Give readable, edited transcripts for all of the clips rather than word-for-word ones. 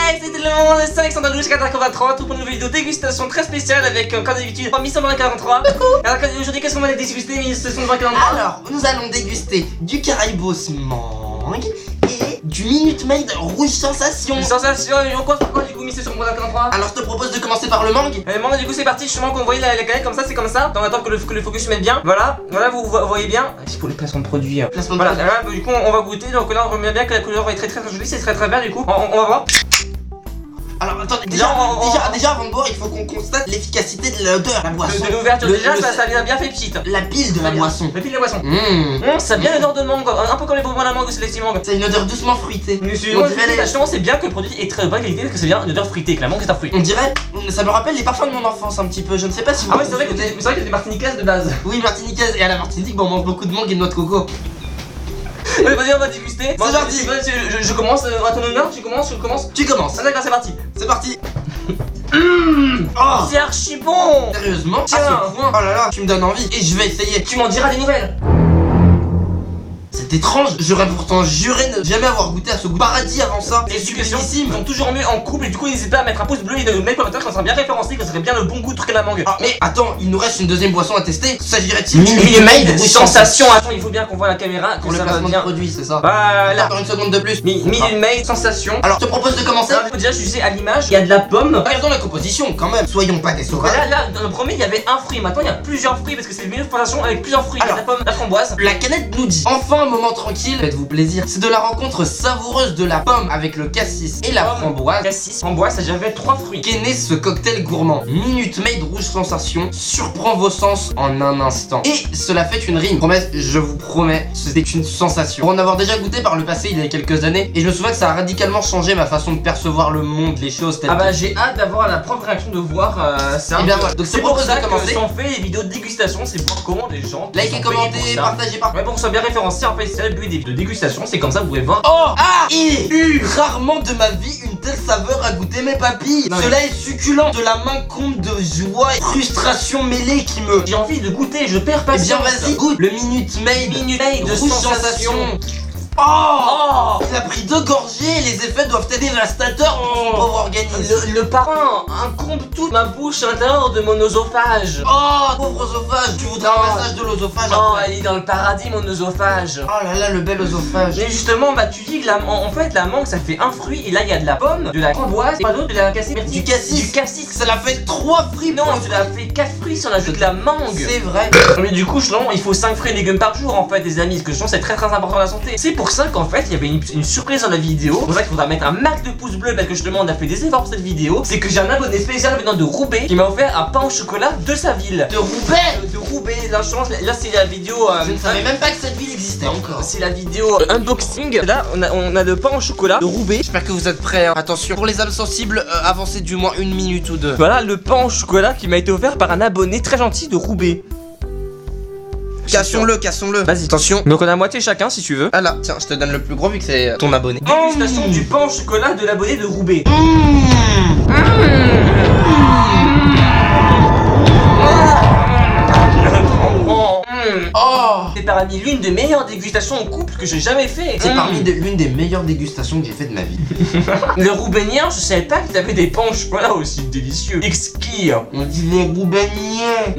Hey, c'était le moment de 583 tout pour une nouvelle vidéo dégustation très spéciale avec, comme d'habitude, 1143. Alors aujourd'hui, qu'est-ce qu'on va déguster, 1743? Alors, nous allons déguster du Caraibos mangue et du Minute Maid rouge sensation. Sensation, et on compte sur quoi du coup, 1743? Alors, je te propose de commencer par le mangue. Bon, du coup, c'est parti. Justement, qu'on voyait la canette comme ça, c'est comme ça. On attend que le focus se mette bien. Voilà, vous voyez bien. C'est pour le placement de produit. Voilà, là, du coup, on va goûter. Donc là, on remet bien que la couleur est très jolie. C'est très bien, du coup. On va voir. Alors attends, déjà avant de boire, il faut qu'on constate l'efficacité de l'odeur, la boisson. De l'ouverture, déjà, ça vient bien fait petite. La pile de la boisson. La pile de la boisson. Ça a bien l'odeur de mangue, un peu comme les bonbons à la mangue ou Selecti mangue. C'est une odeur doucement fruitée. Justement, c'est bien que le produit est très bonne qualité parce que c'est bien une odeur fruitée, que la mangue est un fruit. On dirait, ça me rappelle les parfums de mon enfance un petit peu. Je ne sais pas si vous. Ah ouais, c'est vrai que t'es martiniquaise de base. Oui, martiniquaise. Et à la Martinique, on mange beaucoup de mangue et de noix de coco. Allez, vas-y, on va déguster. C'est parti. Je commence à ton honneur, tu commences. Tu commences. Ah d'accord, c'est parti. C'est parti. Oh, c'est archi bon. Sérieusement? Tiens. À ce point. Oh là là, tu me donnes envie. Et je vais essayer. Tu m'en diras des nouvelles. C'est étrange, j'aurais pourtant juré ne jamais avoir goûté à ce goût paradis avant ça. Les suggestions sont toujours mieux en couple et du coup n'hésitez pas à mettre un pouce bleu et de mettre commentaire quand ça sera bien référencé, que ça serait bien le bon goût de truc à la mangue. Ah, mais attends, il nous reste une deuxième boisson à tester. S'agirait-il d'une Minute Maid rouge sensation? Attends, il faut bien qu'on voit la caméra pour le placement de produit, c'est ça? Voilà. Encore une seconde de plus. Minute Maid sensation. Alors, je te propose de commencer. Déjà, je sais à l'image, il y a de la pomme. Regardons la composition quand même. Soyons pas des sauvages. Là, dans le premier, il y avait un fruit. Maintenant, il y a plusieurs fruits parce que c'est une Minute sensation avec plusieurs fruits. Alors, la pomme, la framboise. La canette nous dit enfin un moment tranquille, faites-vous plaisir. C'est de la rencontre savoureuse de la pomme avec le cassis et la framboise. Cassis, framboise, ça j'avais 3 fruits. Qu'est né ce cocktail gourmand. Minute Maid rouge sensation surprend vos sens en un instant. Et cela fait une rime. Promesse, je vous promets, c'est une sensation. Pour en avoir déjà goûté par le passé il y a quelques années, et je me souviens que ça a radicalement changé ma façon de percevoir le monde, les choses. Ah bah j'ai hâte d'avoir la propre réaction de voir ça. Et bien voilà, donc c'est pour ça que si on fait les vidéos de dégustation, c'est pour comment les gens. Likez, commentez, partagez par. Ouais, pour que ce soit bien référencé en fait, c'est le but des vidéos de dégustation, c'est comme ça vous pouvez voir. Oh ah eu rarement de ma vie une telle saveur à goûter mes papilles. Cela est succulent, de la main compte de joie et frustration mêlée qui me. J'ai envie de goûter, je perds pas. Eh bien vas-y, goûte le Minute Maid de rouge sensation. Oh, il a pris 2 gorgées, les effets doivent être dévastateurs pour son pauvre organisme. Le parrain incombe toute ma bouche à l'intérieur de mon oesophage. Oh, pauvre oesophage, tu voudrais un massage de l'oesophage? Oh, elle est dans le paradis mon oesophage. Oh là là, le bel oesophage. Mais justement, bah tu dis que en fait la mangue ça fait un fruit et là il y a de la pomme, de la framboise, et pas d'autre, de la cassis. Du cassis. Ça l'a fait 3 fruits. Non, tu l'as fait 4 fruits si on ajoute de la mangue. C'est vrai. Mais du coup, il faut 5 fruits et légumes par jour en fait, les amis, parce que sinon c'est très important à la santé. C'est pour ça qu'en fait, il y avait une surprise dans la vidéo. C'est pour ça qu'il faudra mettre un max de pouces bleus parce que justement on a fait des efforts pour cette vidéo. C'est que j'ai un abonné spécial venant de Roubaix qui m'a offert un pain au chocolat de sa ville. De Roubaix. De Roubaix, la chance. Là c'est la vidéo. Je ne savais même pas que cette ville existait encore. C'est la vidéo unboxing. Là on a le pain au chocolat de Roubaix. J'espère que vous êtes prêts. Hein. Attention, pour les âmes sensibles, avancez du moins 1 minute ou 2. Voilà le pain au chocolat qui m'a été offert par un abonné très gentil de Roubaix. Cassons-le. Vas-y, attention. Donc on a moitié chacun si tu veux. Ah là, tiens, je te donne le plus gros vu que c'est ton abonné. Dégustation du pain au chocolat de l'abonné de Roubaix. Oh, c'est parmi l'une des meilleures dégustations en couple que j'ai jamais fait. c'est parmi l'une des meilleures dégustations que j'ai fait de ma vie. Le roubaigien, je savais pas que t'avais des pains au chocolat aussi délicieux. Exquis. On dit les roubaigniers.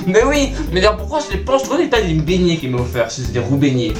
Mais oui, mais alors pourquoi c'est les pains au chocolat et pas des beignets qu'il m'a offert? C'est des roubaigniers.